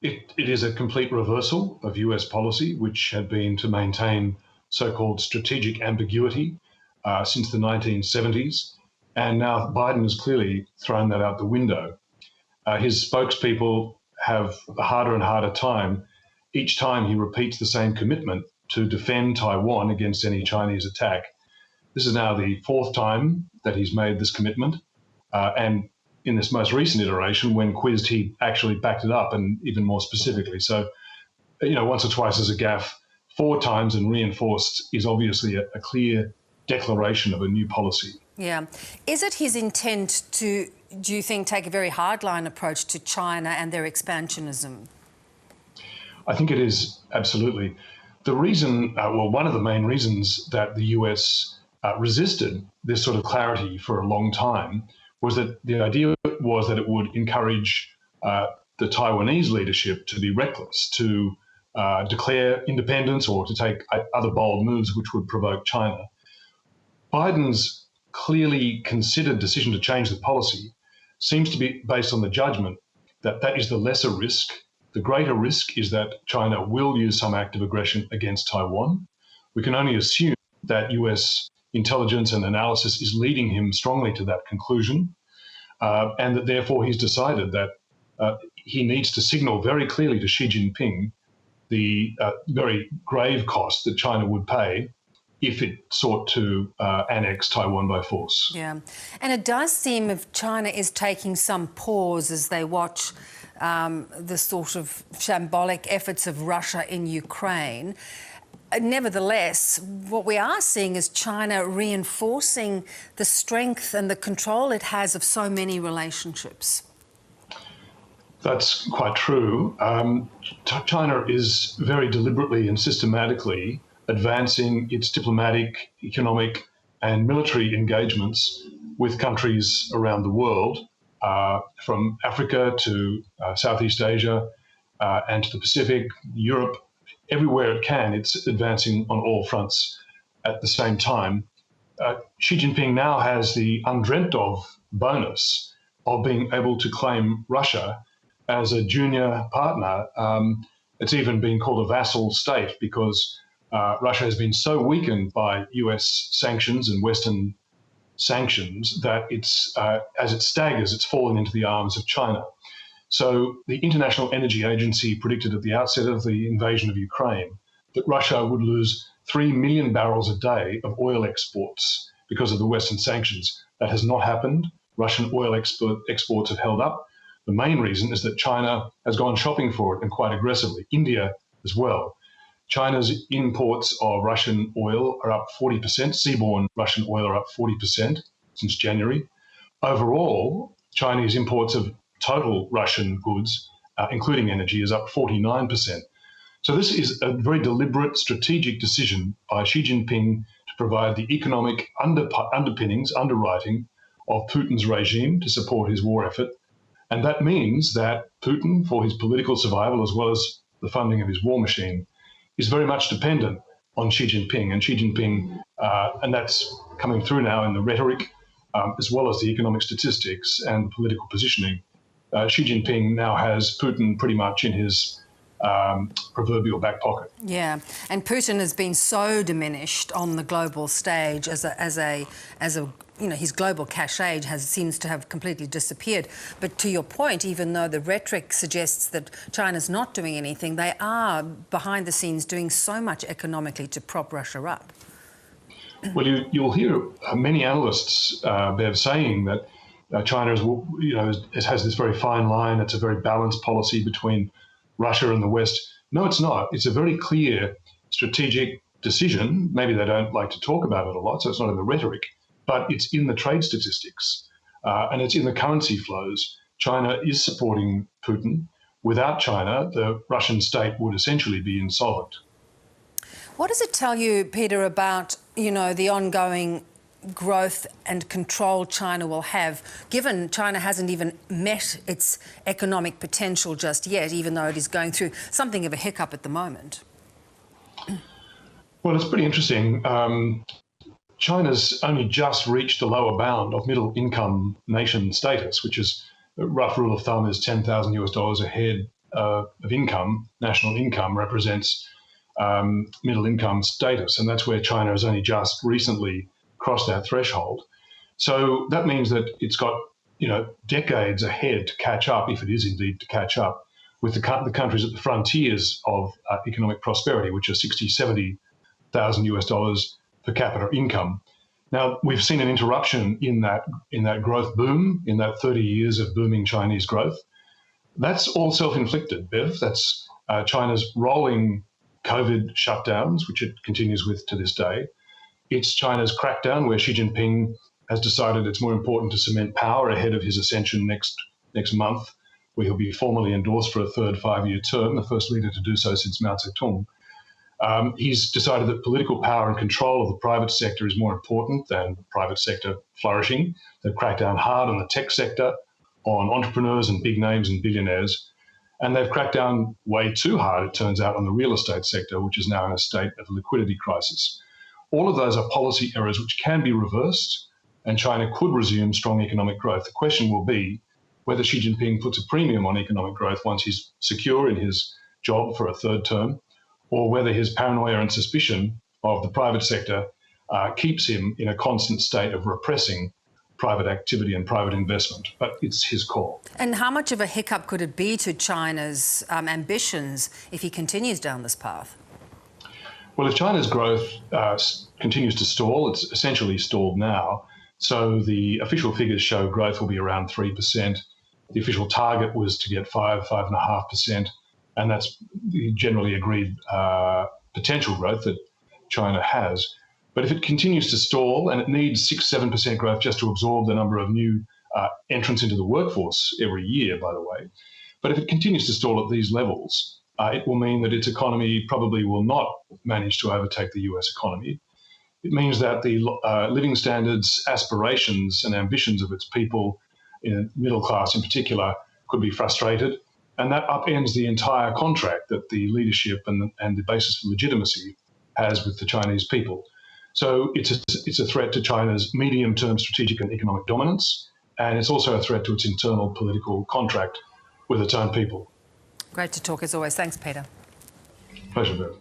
It is a complete reversal of US policy, which had been to maintain so-called strategic ambiguity since the 1970s. And now Biden has clearly thrown that out the window. His spokespeople have a harder and harder time each time he repeats the same commitment to defend Taiwan against any Chinese attack. This is now the fourth time that he's made this commitment. And in this most recent iteration, when quizzed, he actually backed it up, and even more specifically. So, once or twice as a gaffe, four times and reinforced is obviously a clear declaration of a new policy. Yeah. Is it his intent to, do you think, take a very hardline approach to China and their expansionism? I think it is, absolutely. The reason, one of the main reasons that the US resisted this sort of clarity for a long time was that the idea was that it would encourage the Taiwanese leadership to be reckless, to declare independence or to take other bold moves which would provoke China. Biden's clearly considered decision to change the policy seems to be based on the judgment that that is the lesser risk. The greater risk is that China will use some act of aggression against Taiwan. We can only assume that US intelligence and analysis is leading him strongly to that conclusion, and that therefore he's decided that he needs to signal very clearly to Xi Jinping the very grave cost that China would pay if it sought to annex Taiwan by force. Yeah, and it does seem if China is taking some pause as they watch the sort of shambolic efforts of Russia in Ukraine. Nevertheless, what we are seeing is China reinforcing the strength and the control it has of so many relationships. That's quite true. China is very deliberately and systematically advancing its diplomatic, economic, and military engagements with countries around the world, from Africa to Southeast Asia and to the Pacific, Europe. Everywhere it can, it's advancing on all fronts at the same time. Xi Jinping now has the undreamt of bonus of being able to claim Russia as a junior partner. It's even been called a vassal state because Russia has been so weakened by US sanctions and Western sanctions that it's, as it staggers, it's fallen into the arms of China. So the International Energy Agency predicted at the outset of the invasion of Ukraine that Russia would lose 3 million barrels a day of oil exports because of the Western sanctions. That has not happened. Russian oil exports have held up. The main reason is that China has gone shopping for it, and quite aggressively. India as well. China's imports of Russian oil are up 40%. Seaborne Russian oil are up 40% since January. Overall, Chinese imports of total Russian goods, including energy, is up 49%. So this is a very deliberate strategic decision by Xi Jinping to provide the economic underpinnings, underwriting of Putin's regime to support his war effort. And that means that Putin, for his political survival as well as the funding of his war machine, is very much dependent on Xi Jinping. And Xi Jinping, and that's coming through now in the rhetoric, as well as the economic statistics and political positioning. Xi Jinping now has Putin pretty much in his proverbial back pocket. Yeah, and Putin has been so diminished on the global stage as a his global cachet seems to have completely disappeared. But to your point, even though the rhetoric suggests that China's not doing anything, they are behind the scenes doing so much economically to prop Russia up. Well, you'll hear many analysts, Bev, saying that China has this very fine line. It's a very balanced policy between Russia and the West. No, it's not. It's a very clear strategic decision. Maybe they don't like to talk about it a lot, so it's not in the rhetoric, but it's in the trade statistics and it's in the currency flows. China is supporting Putin. Without China, the Russian state would essentially be insolvent. What does it tell you, Peter, about, the ongoing growth and control China will have, given China hasn't even met its economic potential just yet, even though it is going through something of a hiccup at the moment? Well, it's pretty interesting. China's only just reached the lower bound of middle income nation status, which is a rough rule of thumb is $10,000 US a head of income, national income, represents middle income status, and that's where China has only just recently crossed that threshold. So that means that it's got decades ahead to catch up, if it is indeed to catch up, with the countries at the frontiers of economic prosperity, which are 60, 70,000 US dollars per capita income. Now, we've seen an interruption in that growth boom, in that 30 years of booming Chinese growth. That's all self-inflicted, Bev. That's China's rolling COVID shutdowns, which it continues with to this day. It's China's crackdown, where Xi Jinping has decided it's more important to cement power ahead of his ascension next month, where he'll be formally endorsed for a third 5-year term, the first leader to do so since Mao Zedong. He's decided that political power and control of the private sector is more important than private sector flourishing. They've cracked down hard on the tech sector, on entrepreneurs and big names and billionaires. And they've cracked down way too hard, it turns out, on the real estate sector, which is now in a state of liquidity crisis. All of those are policy errors which can be reversed, and China could resume strong economic growth. The question will be whether Xi Jinping puts a premium on economic growth once he's secure in his job for a third term, or whether his paranoia and suspicion of the private sector keeps him in a constant state of repressing private activity and private investment. But it's his call. And how much of a hiccup could it be to China's ambitions if he continues down this path? Well, if China's growth continues to stall, it's essentially stalled now. So the official figures show growth will be around 3%. The official target was to get 5.5%. And that's the generally agreed potential growth that China has. But if it continues to stall, and it needs 6-7% growth just to absorb the number of new entrants into the workforce every year, by the way, but if it continues to stall at these levels, it will mean that its economy probably will not manage to overtake the US economy. It means that the living standards, aspirations and ambitions of its people, in middle class in particular, could be frustrated. And that upends the entire contract that the leadership and the basis for legitimacy has with the Chinese people. So it's a threat to China's medium-term strategic and economic dominance, and it's also a threat to its internal political contract with its own people. Great to talk as always. Thanks, Peter. Pleasure, Bev.